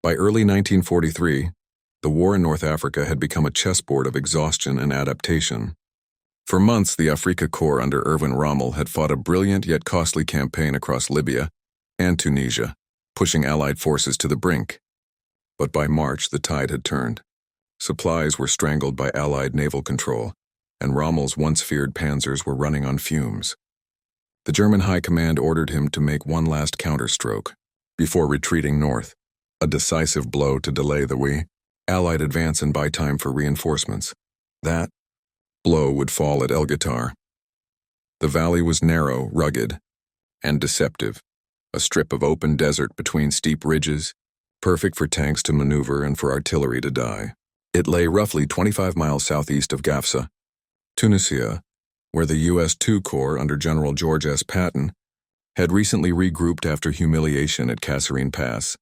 By early 1943, the war in North Africa had become a chessboard of exhaustion and adaptation. For months, the Afrika Korps under Erwin Rommel had fought a brilliant yet costly campaign across Libya and Tunisia, pushing Allied forces to the brink. But by March, the tide had turned. Supplies were strangled by Allied naval control, and Rommel's once feared panzers were running on fumes. The German High Command ordered him to make one last counterstroke before retreating north, a decisive blow to delay the WWII Allied advance and buy time for reinforcements. That blow would fall at El Guitar. The valley was narrow, rugged, and deceptive, a strip of open desert between steep ridges, perfect for tanks to maneuver and for artillery to die. It lay roughly 25 miles southeast of Gafsa, Tunisia, where the U.S. II Corps under General George S. Patton had recently regrouped after humiliation at Kasserine Pass.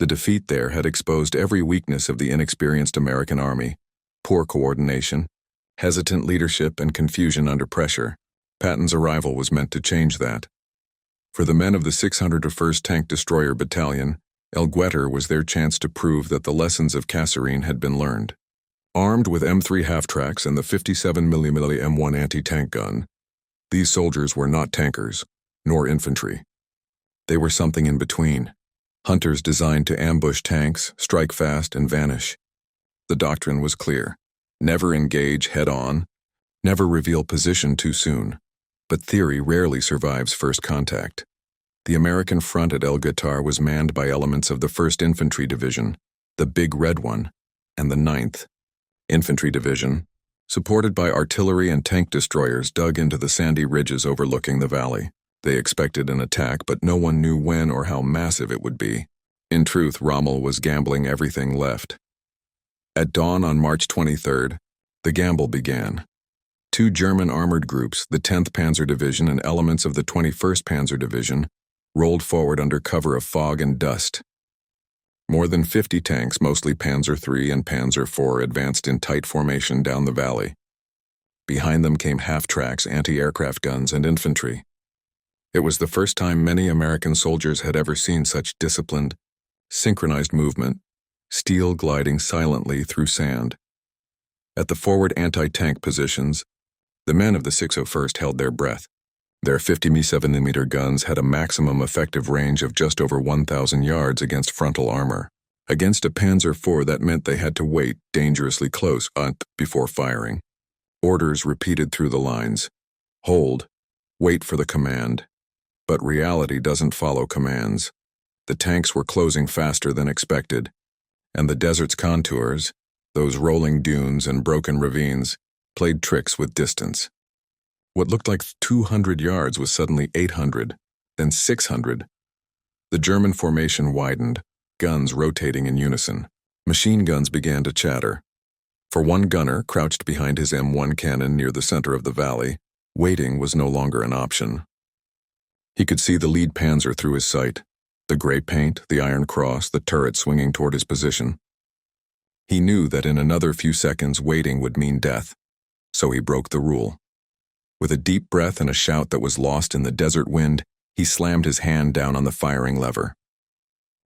The defeat there had exposed every weakness of the inexperienced American Army: poor coordination, hesitant leadership, and confusion under pressure. Patton's arrival was meant to change that. For the men of the 601st Tank Destroyer Battalion, El Guetar was their chance to prove that the lessons of Kasserine had been learned. Armed with M3 half-tracks and the 57mm M1 anti-tank gun, these soldiers were not tankers, nor infantry. They were something in between, hunters designed to ambush tanks, strike fast, and vanish. The doctrine was clear: never engage head-on, never reveal position too soon. But theory rarely survives first contact. The American front at El Guitar was manned by elements of the 1st Infantry Division, the Big Red One, and the 9th Infantry Division, supported by artillery and tank destroyers, dug into the sandy ridges overlooking the valley. They expected an attack, but no one knew when or how massive it would be. In truth, Rommel was gambling everything left. At dawn on March 23rd, the gamble began. Two German armored groups, the 10th Panzer Division and elements of the 21st Panzer Division, rolled forward under cover of fog and dust. More than 50 tanks, mostly Panzer III and Panzer IV, advanced in tight formation down the valley. Behind them came half-tracks, anti-aircraft guns, and infantry. It was the first time many American soldiers had ever seen such disciplined, synchronized movement, steel gliding silently through sand. At the forward anti-tank positions, the men of the 601st held their breath. Their 50mm guns had a maximum effective range of just over 1,000 yards against frontal armor. Against a Panzer IV, that meant they had to wait dangerously close before firing. Orders repeated through the lines: hold, wait for the command. But reality doesn't follow commands. The tanks were closing faster than expected, and the desert's contours, those rolling dunes and broken ravines, played tricks with distance. What looked like 200 yards was suddenly 800, then 600. The German formation widened, guns rotating in unison. Machine guns began to chatter. For one gunner, crouched behind his M1 cannon near the center of the valley, waiting was no longer an option. He could see the lead panzer through his sight, the gray paint, the iron cross, the turret swinging toward his position. He knew that in another few seconds waiting would mean death, so he broke the rule. With a deep breath and a shout that was lost in the desert wind, he slammed his hand down on the firing lever.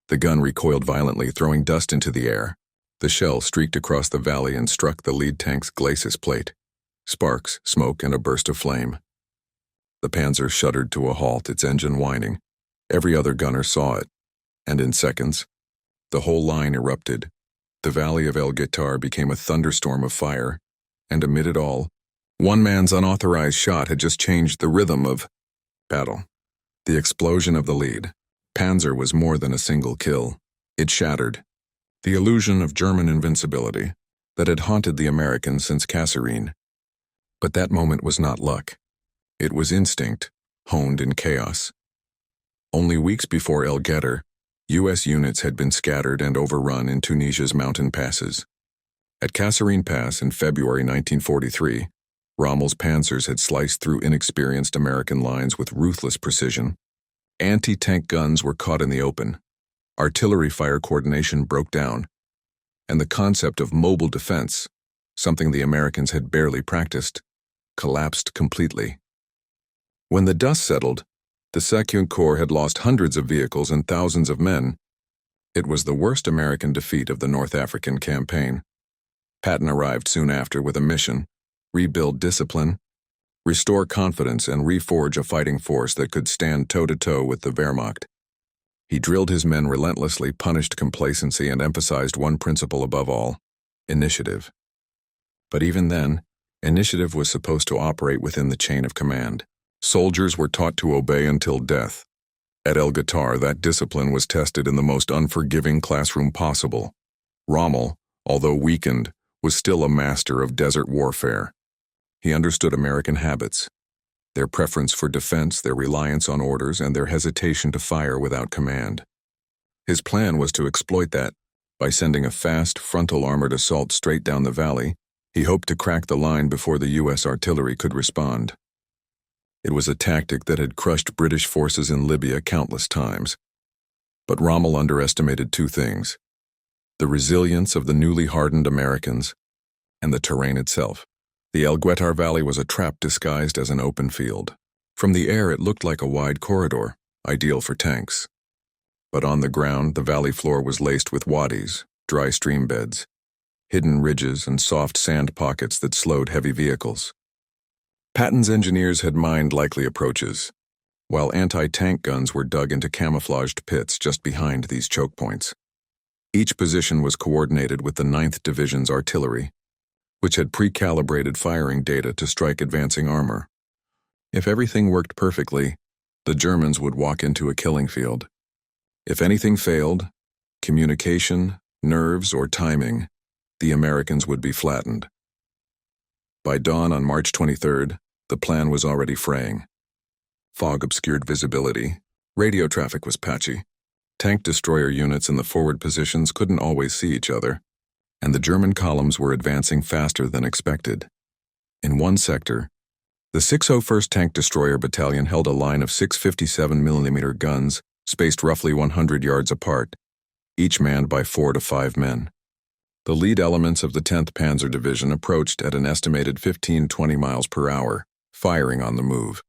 The gun recoiled violently, throwing dust into the air. The shell streaked across the valley and struck the lead tank's glacis plate. Sparks, smoke, and a burst of flame. The Panzer shuddered to a halt, its engine whining. Every other gunner saw it, and in seconds, the whole line erupted. The valley of El Guitar became a thunderstorm of fire, and amid it all, one man's unauthorized shot had just changed the rhythm of battle. The explosion of the lead Panzer was more than a single kill. It shattered the illusion of German invincibility that had haunted the Americans since Kasserine. But that moment was not luck. It was instinct, honed in chaos. Only weeks before El Guetar, U.S. units had been scattered and overrun in Tunisia's mountain passes. At Kasserine Pass in February 1943, Rommel's panzers had sliced through inexperienced American lines with ruthless precision. Anti-tank guns were caught in the open. Artillery fire coordination broke down, and the concept of mobile defense, something the Americans had barely practiced, collapsed completely. When the dust settled, the 2nd Corps had lost hundreds of vehicles and thousands of men, It was the worst American defeat of the North African campaign. Patton arrived soon after with a mission: rebuild discipline, restore confidence, and reforge a fighting force that could stand toe-to-toe with the Wehrmacht. He drilled his men relentlessly, punished complacency, and emphasized one principle above all: initiative. But even then, initiative was supposed to operate within the chain of command. Soldiers were taught to obey until death. At El Guitar, that discipline was tested in the most unforgiving classroom possible. Rommel, although weakened, was still a master of desert warfare. He understood American habits: their preference for defense, their reliance on orders, and their hesitation to fire without command. His plan was to exploit that. By sending a fast, frontal armored assault straight down the valley, he hoped to crack the line before the U.S. artillery could respond. It was a tactic that had crushed British forces in Libya countless times. But Rommel underestimated two things: the resilience of the newly hardened Americans and the terrain itself. The El Guetar Valley was a trap disguised as an open field. From the air, it looked like a wide corridor, ideal for tanks. But on the ground, the valley floor was laced with wadis, dry stream beds, hidden ridges, and soft sand pockets that slowed heavy vehicles. Patton's engineers had mined likely approaches, while anti-tank guns were dug into camouflaged pits just behind these choke points. Each position was coordinated with the 9th Division's artillery, which had pre-calibrated firing data to strike advancing armor. If everything worked perfectly, the Germans would walk into a killing field. If anything failed, communication, nerves, or timing, the Americans would be flattened. By dawn on March 23rd, the plan was already fraying. Fog obscured visibility, radio traffic was patchy, tank destroyer units in the forward positions couldn't always see each other, and the German columns were advancing faster than expected. In one sector, the 601st Tank Destroyer Battalion held a line of 6 57mm guns, spaced roughly 100 yards apart, each manned by 4 to 5 men. The lead elements of the 10th Panzer Division approached at an estimated 15-20 miles per hour, firing on the move.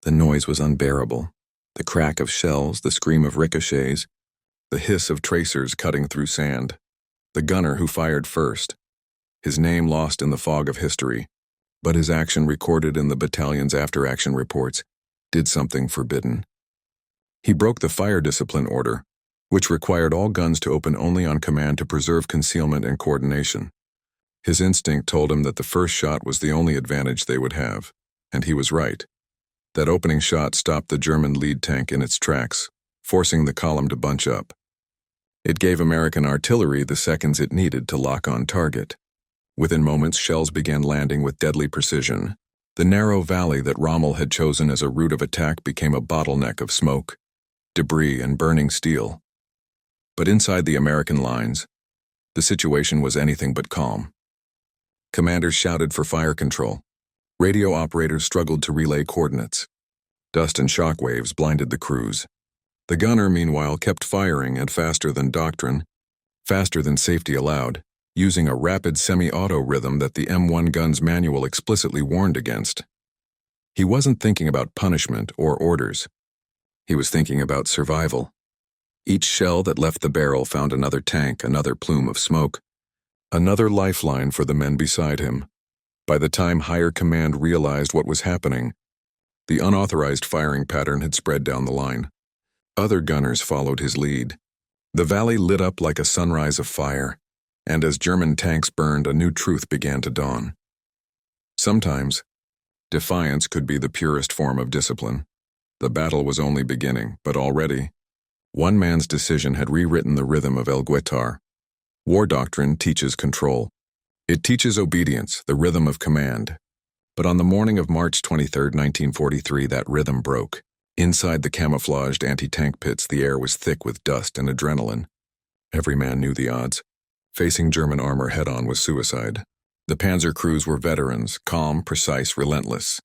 The noise was unbearable: the crack of shells, the scream of ricochets, the hiss of tracers cutting through sand. The gunner who fired first, his name lost in the fog of history, but his action recorded in the battalion's after-action reports, did something forbidden. He broke the fire discipline order, which required all guns to open only on command to preserve concealment and coordination. His instinct told him that the first shot was the only advantage they would have, and he was right. That opening shot stopped the German lead tank in its tracks, forcing the column to bunch up. It gave American artillery the seconds it needed to lock on target. Within moments, shells began landing with deadly precision. The narrow valley that Rommel had chosen as a route of attack became a bottleneck of smoke, debris, and burning steel. But inside the American lines, the situation was anything but calm. Commanders shouted for fire control. Radio operators struggled to relay coordinates. Dust and shock waves blinded the crews. The gunner, meanwhile, kept firing at faster than doctrine, faster than safety allowed, using a rapid semi-auto rhythm that the M1 gun's manual explicitly warned against. He wasn't thinking about punishment or orders. He was thinking about survival. Each shell that left the barrel found another tank, another plume of smoke, another lifeline for the men beside him. By the time higher command realized what was happening, the unauthorized firing pattern had spread down the line. Other gunners followed his lead. The valley lit up like a sunrise of fire, and as German tanks burned, a new truth began to dawn. Sometimes, defiance could be the purest form of discipline. The battle was only beginning, but already, one man's decision had rewritten the rhythm of El Guetar. War doctrine teaches control. It teaches obedience, the rhythm of command. But on the morning of March 23, 1943, that rhythm broke. Inside the camouflaged anti-tank pits, the air was thick with dust and adrenaline. Every man knew the odds. Facing German armor head-on was suicide. The panzer crews were veterans, calm, precise, relentless.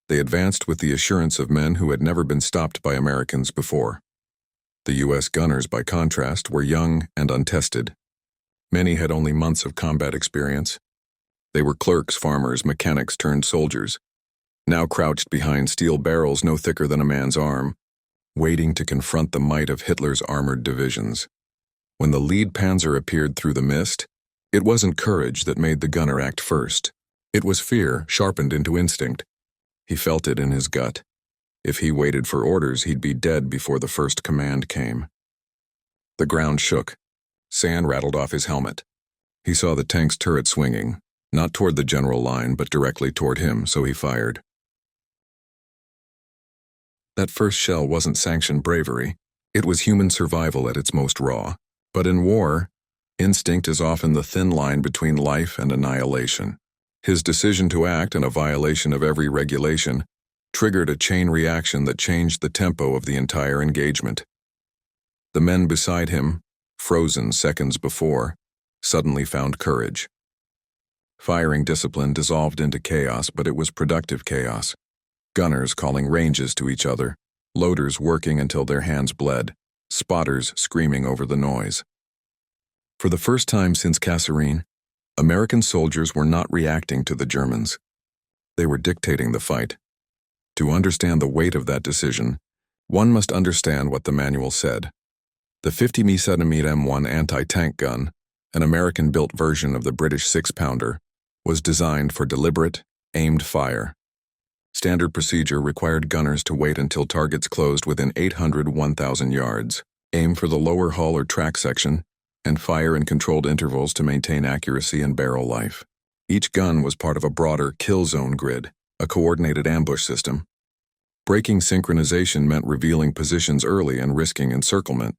They advanced with the assurance of men who had never been stopped by Americans before. The U.S. gunners, by contrast, were young and untested. Many had only months of combat experience. They were clerks, farmers, mechanics turned soldiers, now crouched behind steel barrels no thicker than a man's arm, waiting to confront the might of Hitler's armored divisions. When the lead panzer appeared through the mist, it wasn't courage that made the gunner act first. It was fear, sharpened into instinct. He felt it in his gut. If he waited for orders, he'd be dead before the first command came. The ground shook. Sand rattled off his helmet. He saw the tank's turret swinging, not toward the general line, but directly toward him, so he fired. That first shell wasn't sanctioned bravery. It was human survival at its most raw. But in war, instinct is often the thin line between life and annihilation. His decision to act in a violation of every regulation triggered a chain reaction that changed the tempo of the entire engagement. The men beside him, frozen seconds before, suddenly found courage. Firing discipline dissolved into chaos, but it was productive chaos. Gunners calling ranges to each other, loaders working until their hands bled, spotters screaming over the noise. For the first time since Kasserine, American soldiers were not reacting to the Germans. They were dictating the fight. To understand the weight of that decision, one must understand what the manual said. The 50mm M1 anti-tank gun, an American-built version of the British 6-pounder, was designed for deliberate, aimed fire. Standard procedure required gunners to wait until targets closed within 800-1,000 yards, aim for the lower hull or track section, and fire in controlled intervals to maintain accuracy and barrel life. Each gun was part of a broader kill zone grid, a coordinated ambush system. Breaking synchronization meant revealing positions early and risking encirclement.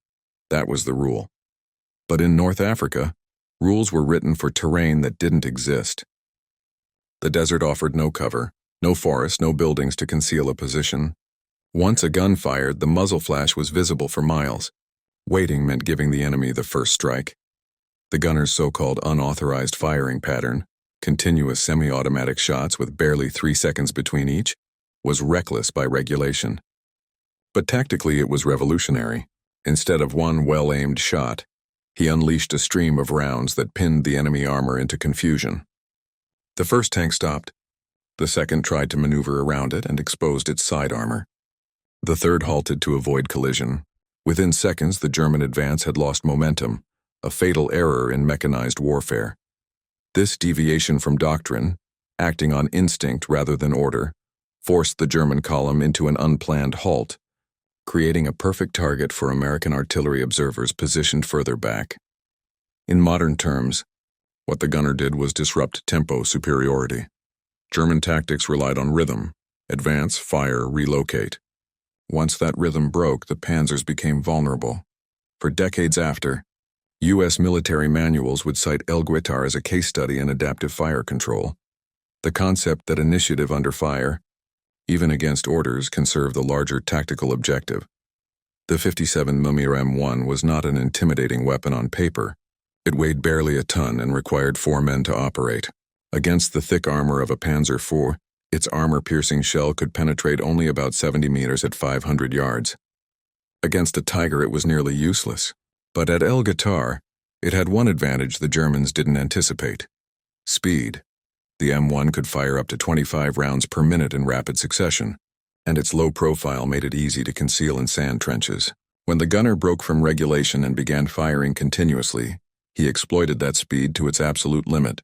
That was the rule. But in North Africa, rules were written for terrain that didn't exist. The desert offered no cover, no forest, no buildings to conceal a position. Once a gun fired, the muzzle flash was visible for miles. Waiting meant giving the enemy the first strike. The gunner's so-called unauthorized firing pattern, continuous semi-automatic shots with barely 3 seconds between each, was reckless by regulation. But tactically it was revolutionary. Instead of one well-aimed shot, he unleashed a stream of rounds that pinned the enemy armor into confusion. The first tank stopped. The second tried to maneuver around it and exposed its side armor. The third halted to avoid collision. Within seconds, the German advance had lost momentum, a fatal error in mechanized warfare. This deviation from doctrine, acting on instinct rather than order, forced the German column into an unplanned halt, creating a perfect target for American artillery observers positioned further back. In modern terms, what the gunner did was disrupt tempo superiority. German tactics relied on rhythm: advance, fire, relocate. Once that rhythm broke, the panzers became vulnerable. For decades after, U.S. military manuals would cite El Guitar as a case study in adaptive fire control. The concept that initiative under fire, even against orders, can serve the larger tactical objective. The 57mm M1 was not an intimidating weapon on paper. It weighed barely a ton and required 4 men to operate. Against the thick armor of a Panzer IV, its armor-piercing shell could penetrate only about 70 meters at 500 yards. Against a Tiger, it was nearly useless. But at El Guitar, it had one advantage the Germans didn't anticipate: speed. The M1 could fire up to 25 rounds per minute in rapid succession, and its low profile made it easy to conceal in sand trenches. When the gunner broke from regulation and began firing continuously, he exploited that speed to its absolute limit.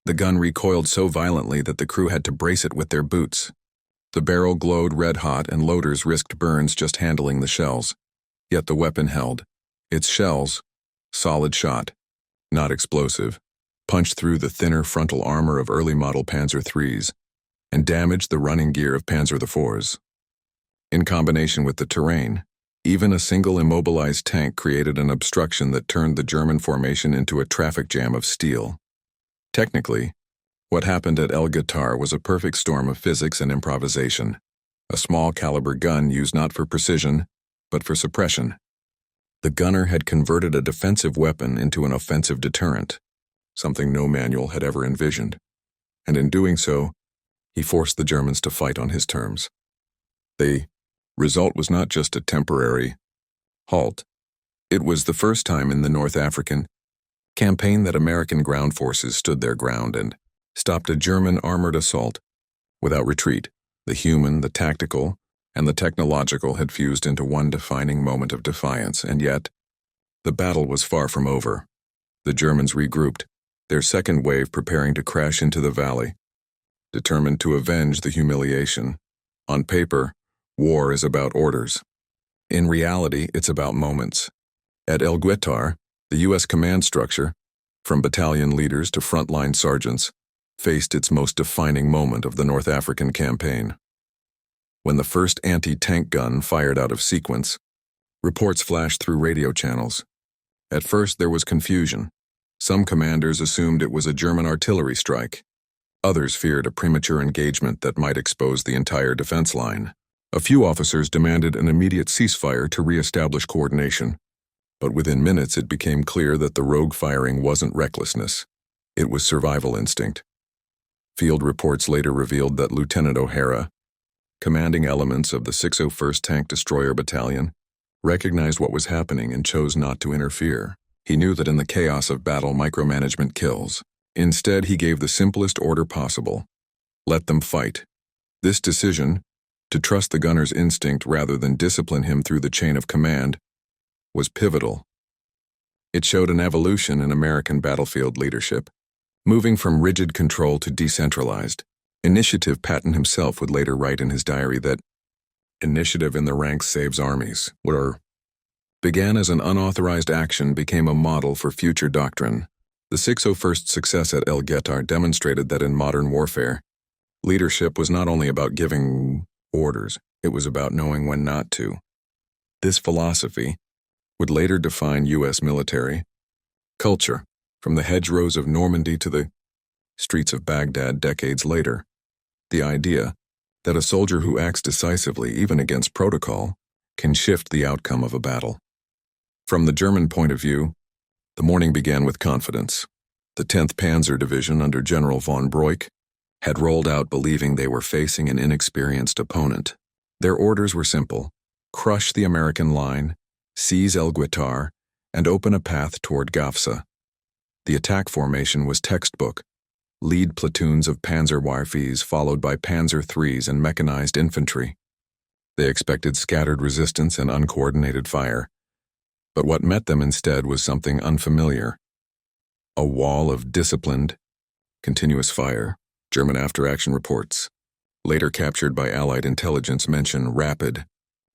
The gun recoiled so violently that the crew had to brace it with their boots. The barrel glowed red-hot and loaders risked burns just handling the shells. Yet the weapon held. Its shells, solid shot, not explosive, punched through the thinner frontal armor of early-model Panzer IIIs and damaged the running gear of Panzer IVs. In combination with the terrain, even a single immobilized tank created an obstruction that turned the German formation into a traffic jam of steel. Technically, what happened at El Guitar was a perfect storm of physics and improvisation. A small-caliber gun used not for precision, but for suppression. The gunner had converted a defensive weapon into an offensive deterrent, something no manual had ever envisioned. And in doing so, he forced the Germans to fight on his terms. The result was not just a temporary halt. It was the first time in the North African campaign that American ground forces stood their ground and stopped a German armored assault without retreat. The human, the tactical, and the technological had fused into one defining moment of defiance, and yet, The battle was far from over. The Germans regrouped, their second wave preparing to crash into the valley, determined to avenge the humiliation. On paper, war is about orders. In reality, it's about moments. At El Guetar, the U.S. command structure, from battalion leaders to frontline sergeants, faced its most defining moment of the North African campaign. When the first anti-tank gun fired out of sequence, reports flashed through radio channels. At first, there was confusion. Some commanders assumed it was a German artillery strike. Others feared a premature engagement that might expose the entire defense line. A few officers demanded an immediate ceasefire to re-establish coordination. But within minutes, it became clear that the rogue firing wasn't recklessness. It was survival instinct. Field reports later revealed that Lieutenant O'Hara, commanding elements of the 601st Tank Destroyer Battalion, recognized what was happening and chose not to interfere. He knew that in the chaos of battle, micromanagement kills. Instead, he gave the simplest order possible: let them fight. This decision, to trust the gunner's instinct rather than discipline him through the chain of command, was pivotal. It showed an evolution in American battlefield leadership, moving from rigid control to decentralized initiative. Patton himself would later write in his diary that initiative in the ranks saves armies, or began as an unauthorized action, became a model for future doctrine. The 601st's success at El Guetar demonstrated that in modern warfare, leadership was not only about giving orders, it was about knowing when not to. This philosophy would later define U.S. military culture, from the hedgerows of Normandy to the streets of Baghdad decades later. The idea that a soldier who acts decisively, even against protocol, can shift the outcome of a battle. From the German point of view, the morning began with confidence. The 10th Panzer Division under General von Broich had rolled out believing they were facing an inexperienced opponent. Their orders were simple: crush the American line, seize El Guetar, and open a path toward Gafsa. The attack formation was textbook: lead platoons of Panzerweißs followed by Panzer IIIs and mechanized infantry. They expected scattered resistance and uncoordinated fire. But what met them instead was something unfamiliar: a wall of disciplined, continuous fire. German after-action reports, later captured by Allied intelligence, mention rapid,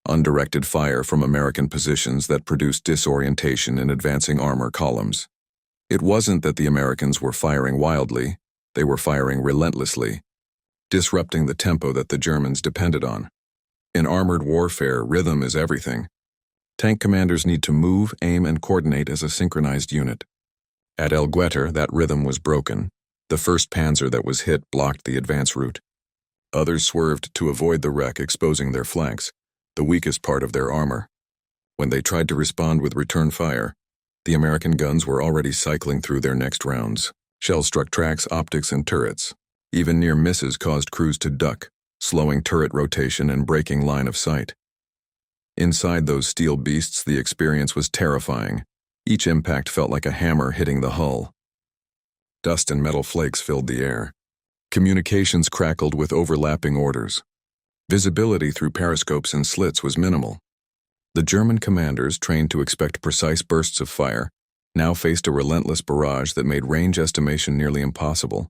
undirected fire from American positions that produced disorientation in advancing armor columns. It wasn't that the Americans were firing wildly, they were firing relentlessly, disrupting the tempo that the Germans depended on. In armored warfare, rhythm is everything. Tank commanders need to move, aim, and coordinate as a synchronized unit. At El Guetar, that rhythm was broken. The first panzer that was hit blocked the advance route. Others swerved to avoid the wreck, exposing their flanks, the weakest part of their armor. When they tried to respond with return fire, the American guns were already cycling through their next rounds. Shells struck tracks, optics, and turrets. Even near misses caused crews to duck, slowing turret rotation and breaking line of sight. Inside those steel beasts, the experience was terrifying. Each impact felt like a hammer hitting the hull. Dust and metal flakes filled the air. Communications crackled with overlapping orders. Visibility through periscopes and slits was minimal. The German commanders, trained to expect precise bursts of fire, now faced a relentless barrage that made range estimation nearly impossible.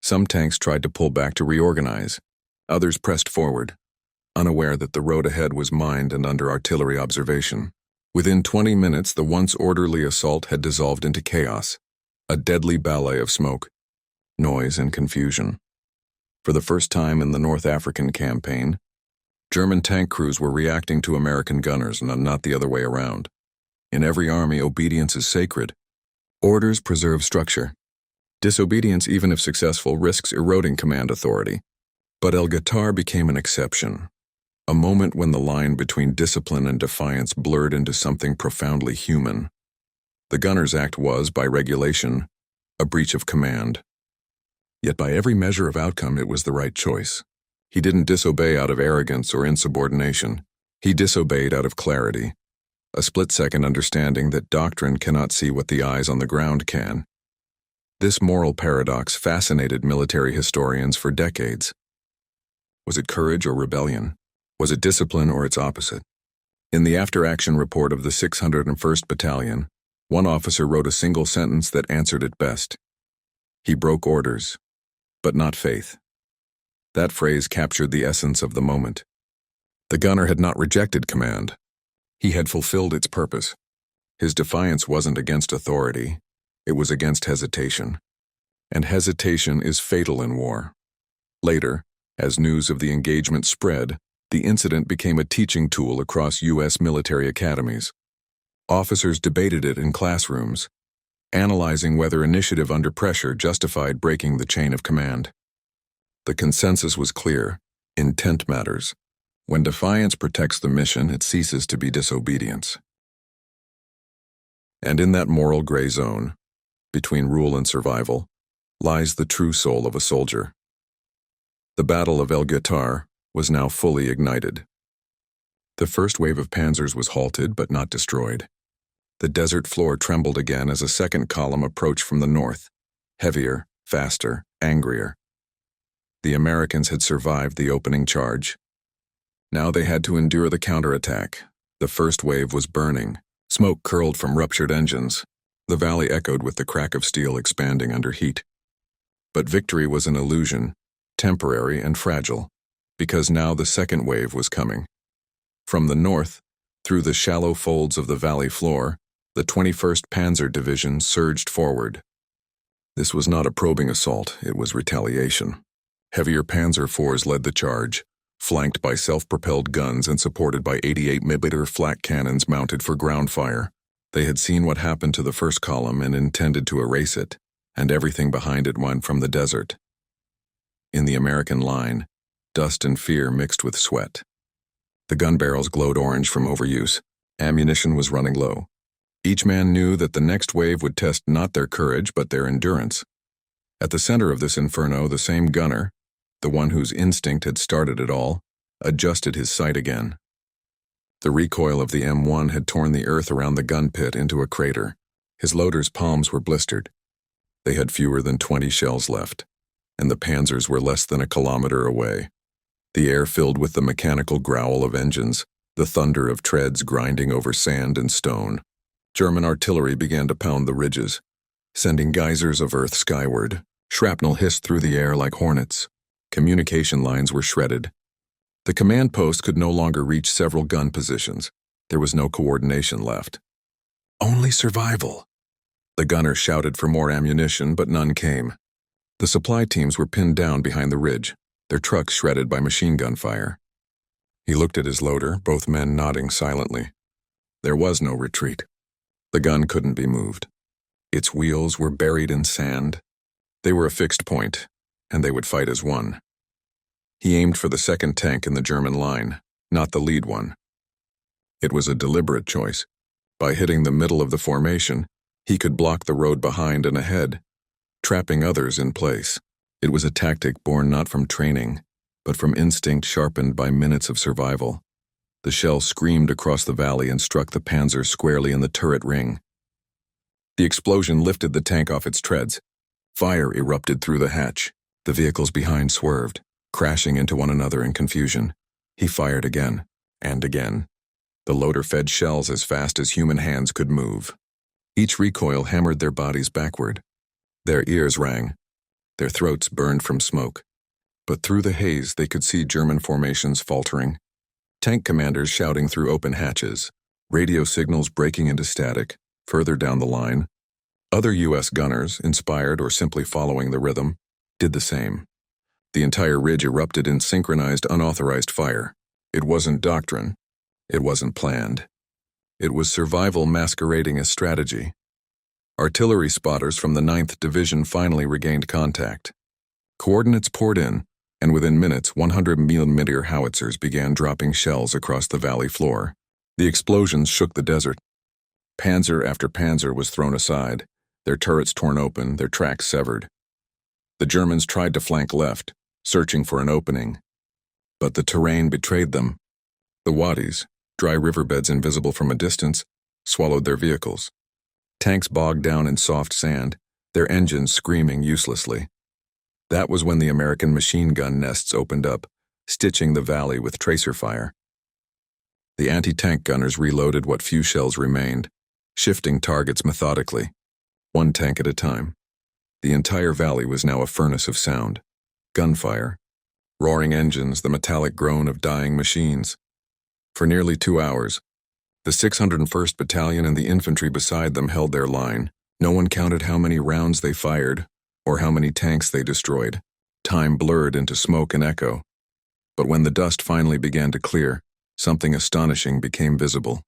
Some tanks tried to pull back to reorganize. Others pressed forward, unaware that the road ahead was mined and under artillery observation. Within 20 minutes, the once orderly assault had dissolved into chaos, a deadly ballet of smoke, noise, and confusion. For the first time in the North African campaign, German tank crews were reacting to American gunners, and not the other way around. In every army, obedience is sacred. Orders preserve structure. Disobedience, even if successful, risks eroding command authority. But El Guetar became an exception, a moment when the line between discipline and defiance blurred into something profoundly human. The gunner's act was, by regulation, a breach of command. Yet by every measure of outcome, it was the right choice. He didn't disobey out of arrogance or insubordination. He disobeyed out of clarity, a split-second understanding that doctrine cannot see what the eyes on the ground can. This moral paradox fascinated military historians for decades. Was it courage or rebellion? Was it discipline or its opposite? In the after-action report of the 601st Battalion, One officer wrote a single sentence that answered it best. He broke orders, but not faith. That phrase captured the essence of the moment. The gunner had not rejected command. He had fulfilled its purpose. His defiance wasn't against authority, it was against hesitation. And hesitation is fatal in war. Later, as news of the engagement spread, the incident became a teaching tool across U.S. military academies. Officers debated it in classrooms, analyzing whether initiative under pressure justified breaking the chain of command. The consensus was clear: intent matters. When defiance protects the mission, it ceases to be disobedience. And in that moral gray zone, between rule and survival, lies the true soul of a soldier. The Battle of El Guetar was now fully ignited. The first wave of panzers was halted but not destroyed. The desert floor trembled again as a second column approached from the north, heavier, faster, angrier. The Americans had survived the opening charge. Now they had to endure the counterattack. The first wave was burning. Smoke curled from ruptured engines. The valley echoed with the crack of steel expanding under heat. But victory was an illusion, temporary and fragile, because now the second wave was coming. From the north, through the shallow folds of the valley floor, the 21st Panzer Division surged forward. This was not a probing assault, it was retaliation. Heavier Panzer IVs led the charge, flanked by self-propelled guns and supported by 88mm flak cannons mounted for ground fire. They had seen what happened to the first column and intended to erase it, and everything behind it went from the desert. In the American line, dust and fear mixed with sweat. The gun barrels glowed orange from overuse. Ammunition was running low. Each man knew that the next wave would test not their courage but their endurance. At the center of this inferno, the same gunner, the one whose instinct had started it all, adjusted his sight again. The recoil of the M1 had torn the earth around the gun pit into a crater. His loader's palms were blistered. They had fewer than 20 shells left, and the panzers were less than a kilometer away. The air filled with the mechanical growl of engines, the thunder of treads grinding over sand and stone. German artillery began to pound the ridges, sending geysers of earth skyward. Shrapnel hissed through the air like hornets. Communication lines were shredded. The command post could no longer reach several gun positions. There was no coordination left. Only survival. The gunner shouted for more ammunition, but none came. The supply teams were pinned down behind the ridge, their trucks shredded by machine gun fire. He looked at his loader, both men nodding silently. There was no retreat. The gun couldn't be moved. Its wheels were buried in sand. They were a fixed point, and they would fight as one. He aimed for the second tank in the German line, not the lead one. It was a deliberate choice. By hitting the middle of the formation, he could block the road behind and ahead, trapping others in place. It was a tactic born not from training, but from instinct sharpened by minutes of survival. The shell screamed across the valley and struck the Panzer squarely in the turret ring. The explosion lifted the tank off its treads. Fire erupted through the hatch. The vehicles behind swerved, crashing into one another in confusion. He fired again, and again. The loader fed shells as fast as human hands could move. Each recoil hammered their bodies backward. Their ears rang. Their throats burned from smoke. But through the haze they could see German formations faltering. Tank commanders shouting through open hatches. Radio signals breaking into static, further down the line. Other U.S. gunners, inspired or simply following the rhythm, did the same. The entire ridge erupted in synchronized, unauthorized fire. It wasn't doctrine. It wasn't planned. It was survival masquerading as strategy. Artillery spotters from the 9th Division finally regained contact. Coordinates poured in, and within minutes 100mm howitzers began dropping shells across the valley floor. The explosions shook the desert. Panzer after panzer was thrown aside, their turrets torn open, their tracks severed. The Germans tried to flank left, searching for an opening. But the terrain betrayed them. The wadis, dry riverbeds invisible from a distance, swallowed their vehicles. Tanks bogged down in soft sand, their engines screaming uselessly. That was when the American machine gun nests opened up, stitching the valley with tracer fire. The anti-tank gunners reloaded what few shells remained. shifting targets methodically, one tank at a time. The entire valley was now a furnace of sound. Gunfire, roaring engines, the metallic groan of dying machines. For nearly 2 hours, the 601st Battalion and the infantry beside them held their line. No one counted how many rounds they fired or how many tanks they destroyed. Time blurred into smoke and echo. But when the dust finally began to clear, something astonishing became visible.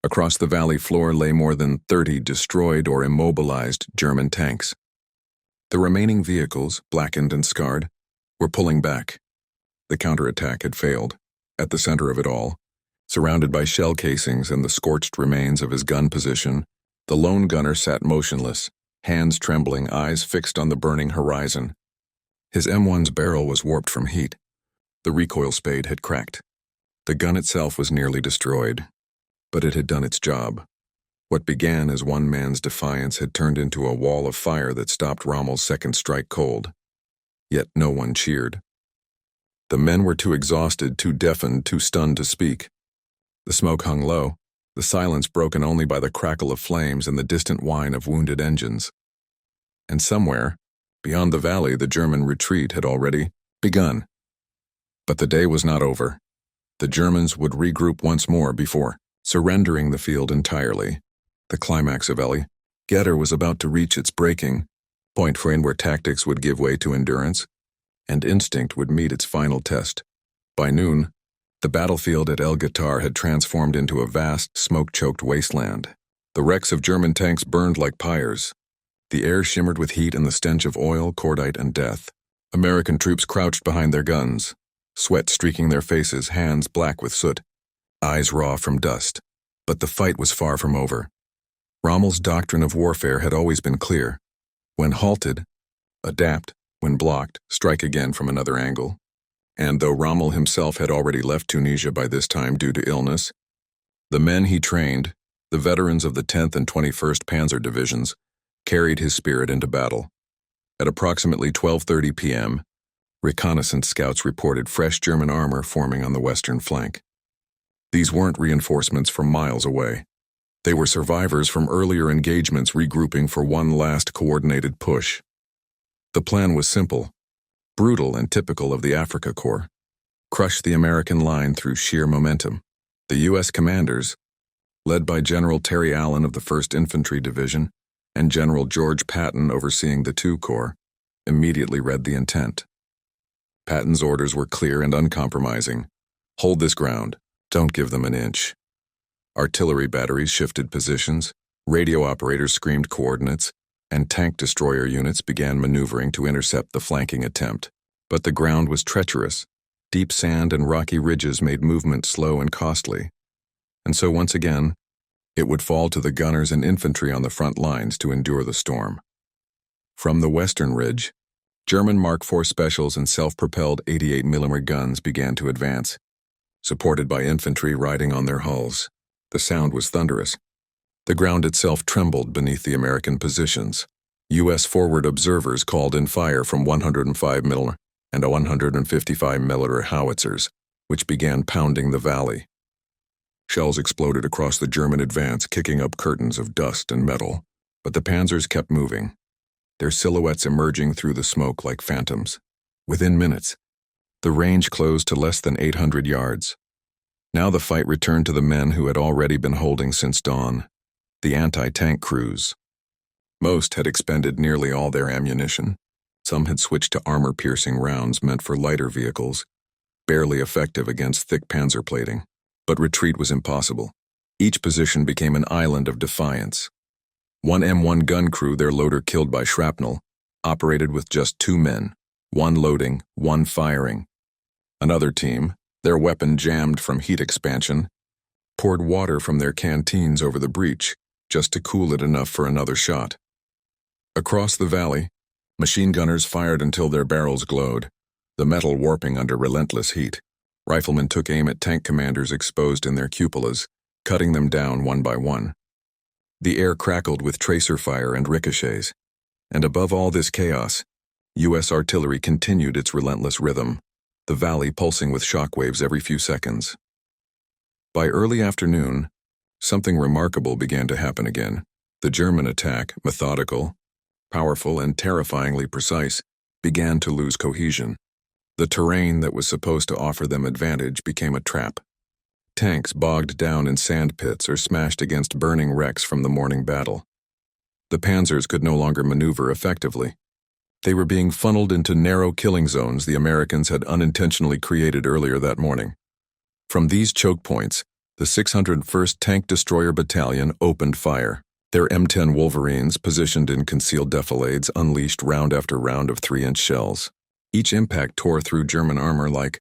Across the valley floor lay more than 30 destroyed or immobilized German tanks. The remaining vehicles, blackened and scarred, were pulling back. The counterattack had failed. At the center of it all, surrounded by shell casings and the scorched remains of his gun position, the lone gunner sat motionless, hands trembling, eyes fixed on the burning horizon. His M1's barrel was warped from heat. The recoil spade had cracked. The gun itself was nearly destroyed, but it had done its job. What began as one man's defiance had turned into a wall of fire that stopped Rommel's second strike cold. Yet no one cheered. The men were too exhausted, too deafened, too stunned to speak. The smoke hung low, the silence broken only by the crackle of flames and the distant whine of wounded engines. And somewhere, beyond the valley, the German retreat had already begun. But the day was not over. The Germans would regroup once more before surrendering the field entirely. The climax of Getter was about to reach its breaking point where tactics would give way to endurance, and instinct would meet its final test. By noon, the battlefield at El Guitar had transformed into a vast, smoke-choked wasteland. The wrecks of German tanks burned like pyres. The air shimmered with heat and the stench of oil, cordite, and death. American troops crouched behind their guns, sweat streaking their faces, hands black with soot, eyes raw from dust. But the fight was far from over. Rommel's doctrine of warfare had always been clear. When halted, adapt. When blocked, strike again from another angle. And though Rommel himself had already left Tunisia by this time due to illness, the men he trained, the veterans of the 10th and 21st Panzer Divisions, carried his spirit into battle. At approximately 12:30 p.m., reconnaissance scouts reported fresh German armor forming on the western flank. These weren't reinforcements from miles away. They were survivors from earlier engagements regrouping for one last coordinated push. The plan was simple, brutal and typical of the Afrika Korps. Crush the American line through sheer momentum. The U.S. commanders, led by General Terry Allen of the 1st Infantry Division and General George Patton overseeing the II Corps, immediately read the intent. Patton's orders were clear and uncompromising. Hold this ground. Don't give them an inch. Artillery batteries shifted positions, radio operators screamed coordinates, and tank destroyer units began maneuvering to intercept the flanking attempt. But the ground was treacherous. Deep sand and rocky ridges made movement slow and costly. And so once again, it would fall to the gunners and infantry on the front lines to endure the storm. From the western ridge, German Mark IV specials and self-propelled 88mm guns began to advance, supported by infantry riding on their hulls. The sound was thunderous. The ground itself trembled beneath the American positions. U.S. forward observers called in fire from 105mm and 155mm howitzers, which began pounding the valley. Shells exploded across the German advance, kicking up curtains of dust and metal, but the panzers kept moving, their silhouettes emerging through the smoke like phantoms. Within minutes, the range closed to less than 800 yards. Now the fight returned to the men who had already been holding since dawn, the anti-tank crews. Most had expended nearly all their ammunition. Some had switched to armor-piercing rounds meant for lighter vehicles, barely effective against thick panzer plating. But retreat was impossible. Each position became an island of defiance. One M1 gun crew, their loader killed by shrapnel, operated with just 2 men, one loading, one firing. Another team, their weapon jammed from heat expansion, poured water from their canteens over the breach just to cool it enough for another shot. Across the valley, machine gunners fired until their barrels glowed, the metal warping under relentless heat. Riflemen took aim at tank commanders exposed in their cupolas, cutting them down one by one. The air crackled with tracer fire and ricochets. And above all this chaos, U.S. artillery continued its relentless rhythm, the valley pulsing with shockwaves every few seconds. By early afternoon, something remarkable began to happen again. The German attack, methodical, powerful, and terrifyingly precise, began to lose cohesion. The terrain that was supposed to offer them advantage became a trap. Tanks bogged down in sand pits or smashed against burning wrecks from the morning battle. The panzers could no longer maneuver effectively. They were being funneled into narrow killing zones the Americans had unintentionally created earlier that morning. From these choke points, the 601st Tank Destroyer Battalion opened fire. Their M10 Wolverines, positioned in concealed defilades, unleashed round after round of 3-inch shells. Each impact tore through German armor like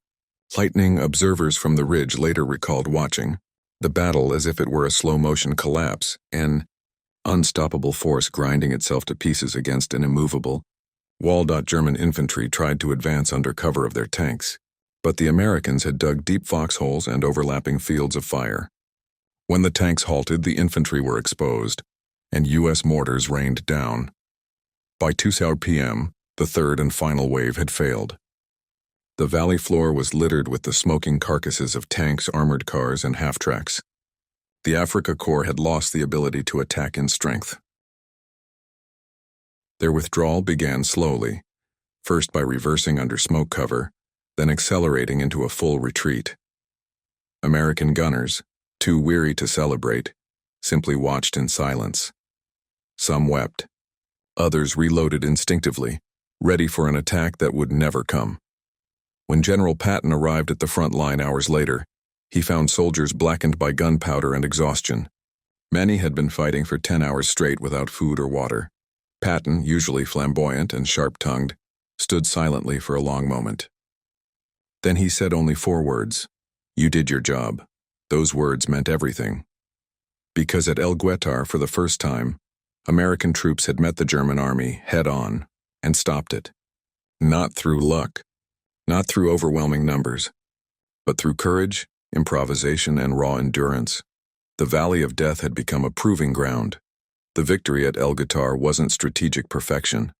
lightning. Observers from the ridge later recalled watching the battle as if it were a slow-motion collapse, an unstoppable force grinding itself to pieces against an immovable wall. German infantry tried to advance under cover of their tanks, but the Americans had dug deep foxholes and overlapping fields of fire. When the tanks halted, the infantry were exposed, and U.S. mortars rained down. By 2 p.m., the third and final wave had failed. The valley floor was littered with the smoking carcasses of tanks, armored cars, and half-tracks. The Afrika Korps had lost the ability to attack in strength. Their withdrawal began slowly, first by reversing under smoke cover, then accelerating into a full retreat. American gunners, too weary to celebrate, simply watched in silence. Some wept. Others reloaded instinctively, ready for an attack that would never come. When General Patton arrived at the front line hours later, he found soldiers blackened by gunpowder and exhaustion. Many had been fighting for 10 hours straight without food or water. Patton, usually flamboyant and sharp-tongued, stood silently for a long moment. Then he said only 4 words: "You did your job." Those words meant everything. Because at El Guetar, for the first time, American troops had met the German army head-on and stopped it. Not through luck, not through overwhelming numbers, but through courage, improvisation, and raw endurance. The Valley of Death had become a proving ground. The victory at El Guetar wasn't strategic perfection.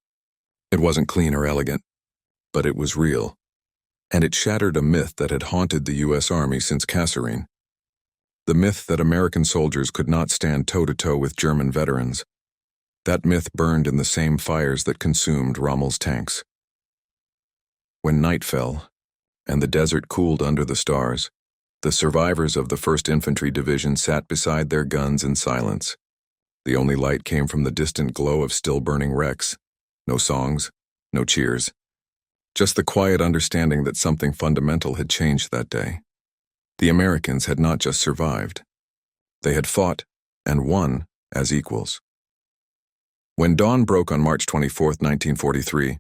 It wasn't clean or elegant, but it was real. And it shattered a myth that had haunted the U.S. Army since Kasserine. The myth that American soldiers could not stand toe-to-toe with German veterans. That myth burned in the same fires that consumed Rommel's tanks. When night fell, and the desert cooled under the stars, the survivors of the 1st Infantry Division sat beside their guns in silence. The only light came from the distant glow of still-burning wrecks. No songs, no cheers. Just the quiet understanding that something fundamental had changed that day. The Americans had not just survived. They had fought and won as equals. When dawn broke on March 24, 1943,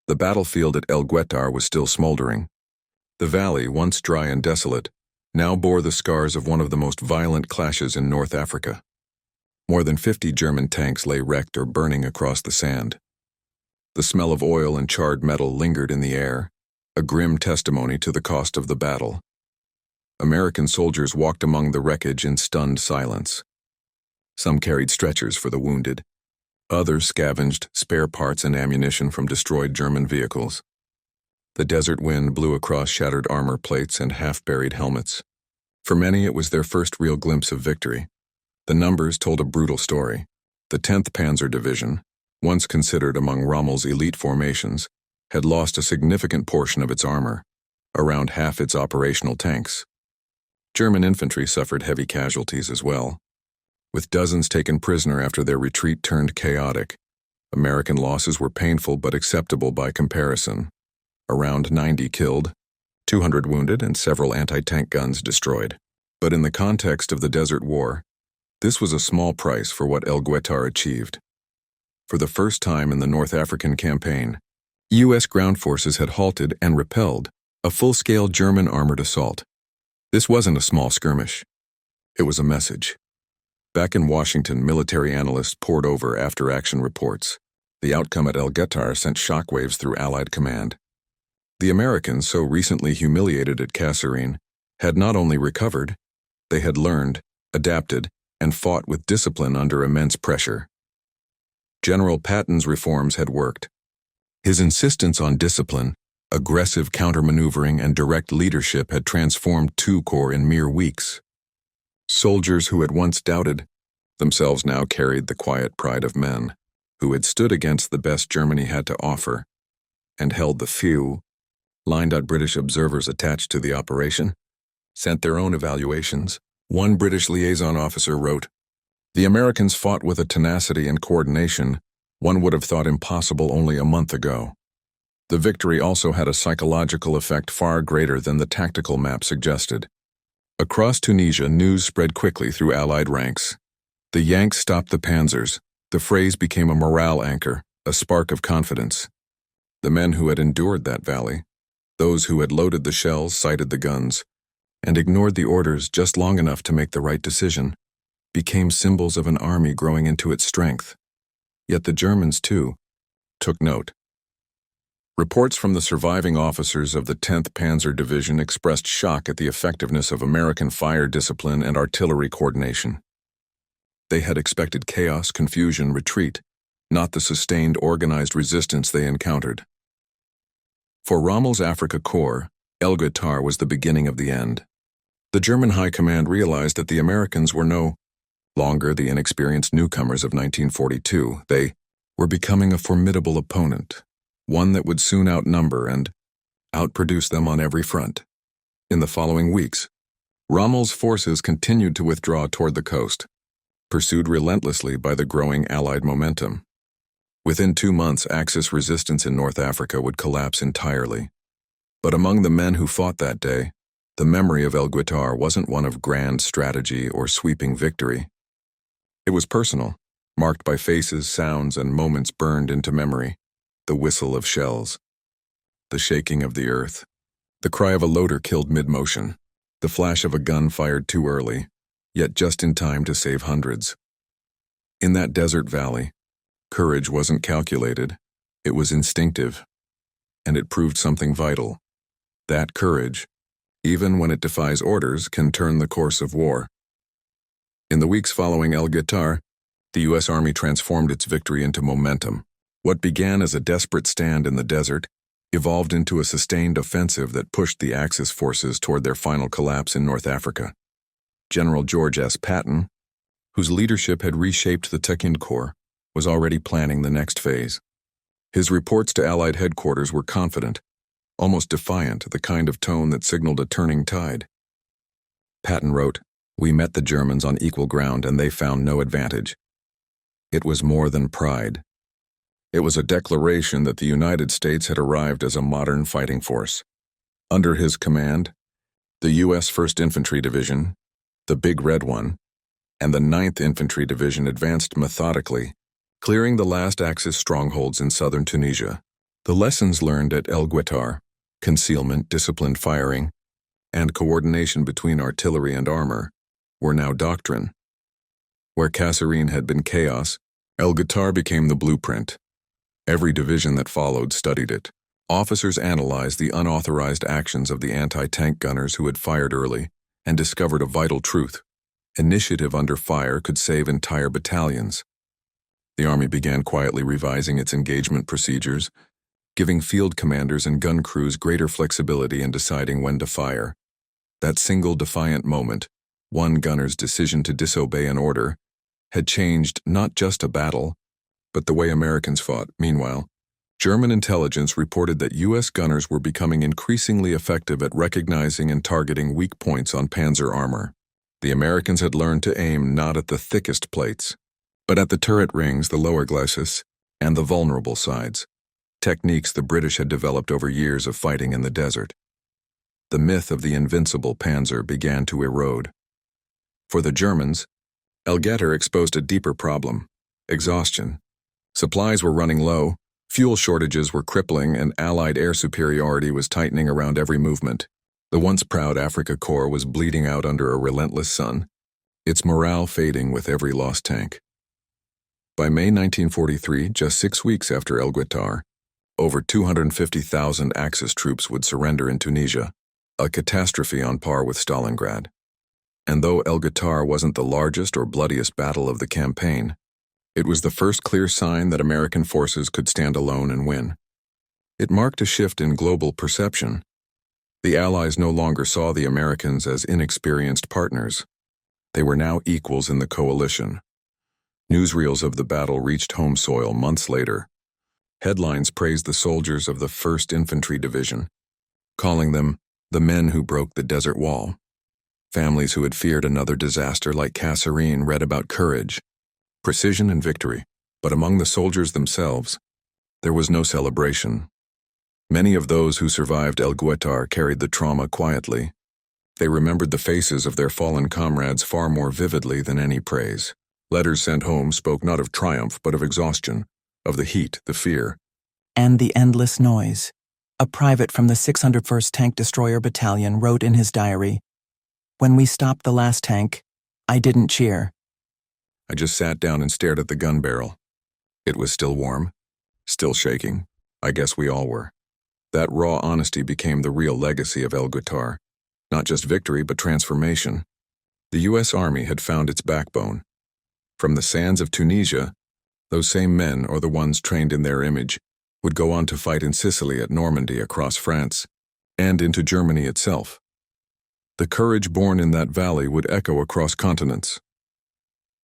the battlefield at El Guetar was still smoldering. The valley, once dry and desolate, now bore the scars of one of the most violent clashes in North Africa. More than 50 German tanks lay wrecked or burning across the sand. The smell of oil and charred metal lingered in the air, a grim testimony to the cost of the battle. American soldiers walked among the wreckage in stunned silence. Some carried stretchers for the wounded. Others scavenged spare parts and ammunition from destroyed German vehicles. The desert wind blew across shattered armor plates and half-buried helmets. For many, it was their first real glimpse of victory. The numbers told a brutal story. The 10th Panzer Division, once considered among Rommel's elite formations, had lost a significant portion of its armor, around half its operational tanks. German infantry suffered heavy casualties as well, with dozens taken prisoner after their retreat turned chaotic. American losses were painful but acceptable by comparison. Around 90 killed, 200 wounded, and several anti-tank guns destroyed. But in the context of the Desert War, this was a small price for what El Guetar achieved. For the first time in the North African campaign, U.S. ground forces had halted and repelled a full-scale German armored assault. This wasn't a small skirmish. It was a message. Back in Washington, military analysts pored over after-action reports. The outcome at El Guetar sent shockwaves through Allied command. The Americans, so recently humiliated at Kasserine, had not only recovered, they had learned, adapted, and fought with discipline under immense pressure. General Patton's reforms had worked. His insistence on discipline, aggressive countermaneuvering, and direct leadership had transformed II Corps in mere weeks. Soldiers who had once doubted themselves now carried the quiet pride of men who had stood against the best Germany had to offer and held the few, lined-out British observers attached to the operation, sent their own evaluations. One British liaison officer wrote, "The Americans fought with a tenacity and coordination one would have thought impossible only a month ago. The victory also had a psychological effect far greater than the tactical map suggested." Across Tunisia, news spread quickly through Allied ranks. The Yanks stopped the panzers. The phrase became a morale anchor, a spark of confidence. The men who had endured that valley, those who had loaded the shells, sighted the guns, and ignored the orders just long enough to make the right decision, became symbols of an army growing into its strength. Yet the Germans, too, took note. Reports from the surviving officers of the 10th Panzer Division expressed shock at the effectiveness of American fire discipline and artillery coordination. They had expected chaos, confusion, retreat, not the sustained, organized resistance they encountered. For Rommel's Afrika Korps, El-Guettar was the beginning of the end. The German High Command realized that the Americans were no longer the inexperienced newcomers of 1942. They were becoming a formidable opponent, one that would soon outnumber and outproduce them on every front. In the following weeks, Rommel's forces continued to withdraw toward the coast, pursued relentlessly by the growing Allied momentum. Within 2 months, Axis resistance in North Africa would collapse entirely. But among the men who fought that day, the memory of El-Guettar wasn't one of grand strategy or sweeping victory. It was personal, marked by faces, sounds, and moments burned into memory. The whistle of shells, the shaking of the earth, the cry of a loader killed mid-motion, the flash of a gun fired too early, yet just in time to save hundreds. In that desert valley, courage wasn't calculated, it was instinctive, and it proved something vital. That courage, even when it defies orders, can turn the course of war. In the weeks following El-Guettar, the U.S. Army transformed its victory into momentum. What began as a desperate stand in the desert evolved into a sustained offensive that pushed the Axis forces toward their final collapse in North Africa. General George S. Patton, whose leadership had reshaped the Defiant Corps, was already planning the next phase. His reports to Allied headquarters were confident, almost defiant, the kind of tone that signaled a turning tide. Patton wrote, "We met the Germans on equal ground and they found no advantage." It was more than pride. It was a declaration that the United States had arrived as a modern fighting force. Under his command, the U.S. 1st Infantry Division, the Big Red One, and the 9th Infantry Division advanced methodically, clearing the last Axis strongholds in southern Tunisia. The lessons learned at El-Guettar, concealment, disciplined firing, and coordination between artillery and armor, were now doctrine. Where Kasserine had been chaos, El-Guettar became the blueprint. Every division that followed studied it. Officers analyzed the unauthorized actions of the anti-tank gunners who had fired early and discovered a vital truth. Initiative under fire could save entire battalions. The Army began quietly revising its engagement procedures, giving field commanders and gun crews greater flexibility in deciding when to fire. That single defiant moment, one gunner's decision to disobey an order, had changed not just a battle, but the way Americans fought. Meanwhile, German intelligence reported that U.S. gunners were becoming increasingly effective at recognizing and targeting weak points on panzer armor. The Americans had learned to aim not at the thickest plates, but at the turret rings, the lower glacis, and the vulnerable sides, techniques the British had developed over years of fighting in the desert. The myth of the invincible panzer began to erode. For the Germans, El-Guettar exposed a deeper problem: exhaustion. Supplies were running low, fuel shortages were crippling, and Allied air superiority was tightening around every movement. The once proud Afrika Korps was bleeding out under a relentless sun, its morale fading with every lost tank. By May 1943, just 6 weeks after El-Guettar, over 250,000 Axis troops would surrender in Tunisia, a catastrophe on par with Stalingrad. And though El-Guettar wasn't the largest or bloodiest battle of the campaign, it was the first clear sign that American forces could stand alone and win. It marked a shift in global perception. The Allies no longer saw the Americans as inexperienced partners. They were now equals in the coalition. Newsreels of the battle reached home soil months later. Headlines praised the soldiers of the 1st Infantry Division, calling them the men who broke the desert wall. Families who had feared another disaster like Kasserine read about courage, precision, and victory. But among the soldiers themselves, there was no celebration. Many of those who survived El Guetar carried the trauma quietly. They remembered the faces of their fallen comrades far more vividly than any praise. Letters sent home spoke not of triumph but of exhaustion, of the heat, the fear, and the endless noise. A private from the 601st Tank Destroyer Battalion wrote in his diary, "When we stopped the last tank, I didn't cheer. I just sat down and stared at the gun barrel. It was still warm, still shaking. I guess we all were." That raw honesty became the real legacy of El Guetar. Not just victory, but transformation. The U.S. Army had found its backbone. From the sands of Tunisia, those same men, or the ones trained in their image, would go on to fight in Sicily, at Normandy, across France, and into Germany itself. The courage born in that valley would echo across continents.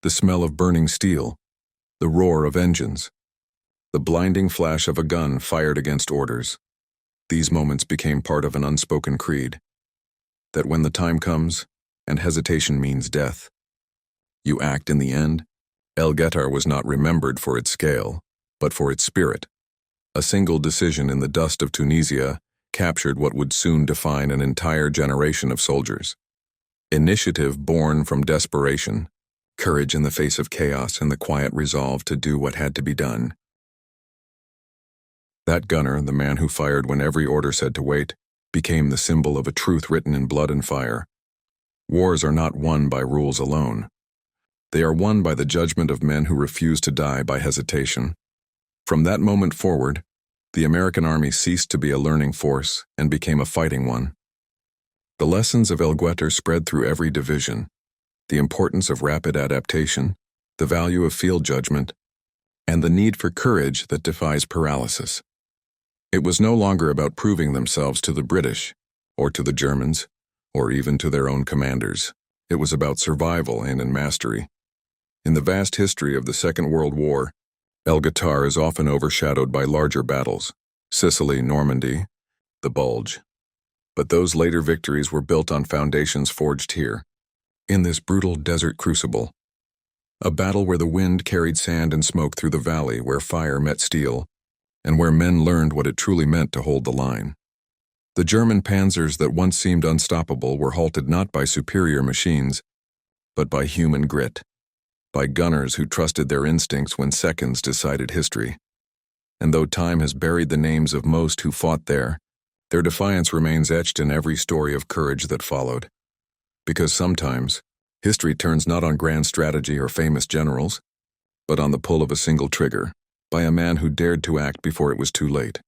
The smell of burning steel, the roar of engines, the blinding flash of a gun fired against orders. These moments became part of an unspoken creed, that when the time comes, and hesitation means death, you act in the end. El Guetar was not remembered for its scale, but for its spirit. A single decision in the dust of Tunisia captured what would soon define an entire generation of soldiers. Initiative born from desperation, courage in the face of chaos, and the quiet resolve to do what had to be done. That gunner, the man who fired when every order said to wait, became the symbol of a truth written in blood and fire. Wars are not won by rules alone. They are won by the judgment of men who refuse to die by hesitation. From that moment forward, the American Army ceased to be a learning force and became a fighting one. The lessons of El Guetar spread through every division: the importance of rapid adaptation, the value of field judgment, and the need for courage that defies paralysis. It was no longer about proving themselves to the British, or to the Germans, or even to their own commanders. It was about survival and mastery. In the vast history of the Second World War, El Guetar is often overshadowed by larger battles: Sicily, Normandy, the Bulge. But those later victories were built on foundations forged here, in this brutal desert crucible. A battle where the wind carried sand and smoke through the valley, where fire met steel, and where men learned what it truly meant to hold the line. The German panzers that once seemed unstoppable were halted not by superior machines, but by human grit, by gunners who trusted their instincts when seconds decided history. And though time has buried the names of most who fought there, their defiance remains etched in every story of courage that followed. Because sometimes, history turns not on grand strategy or famous generals, but on the pull of a single trigger, by a man who dared to act before it was too late.